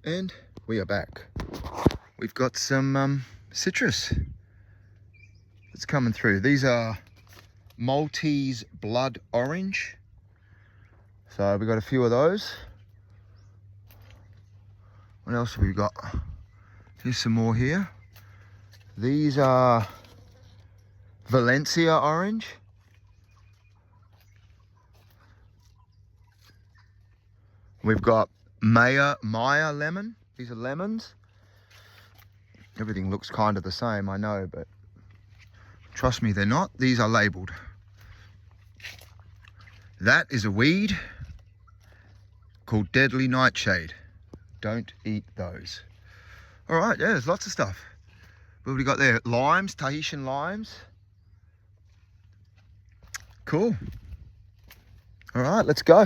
And we are back. We've got some citrus that's coming through. These are Maltese blood orange. So we've got a few of those. What else have we got? Here's some more here. These are Valencia orange. We've got Maya lemon. These are lemons. Everything looks kind of the same, I know, but trust me, they're not. These are labeled. That is a weed called deadly nightshade. Don't eat those. All right, yeah, there's lots of stuff. What have we got there? Limes, Tahitian limes. Cool. All right, let's go.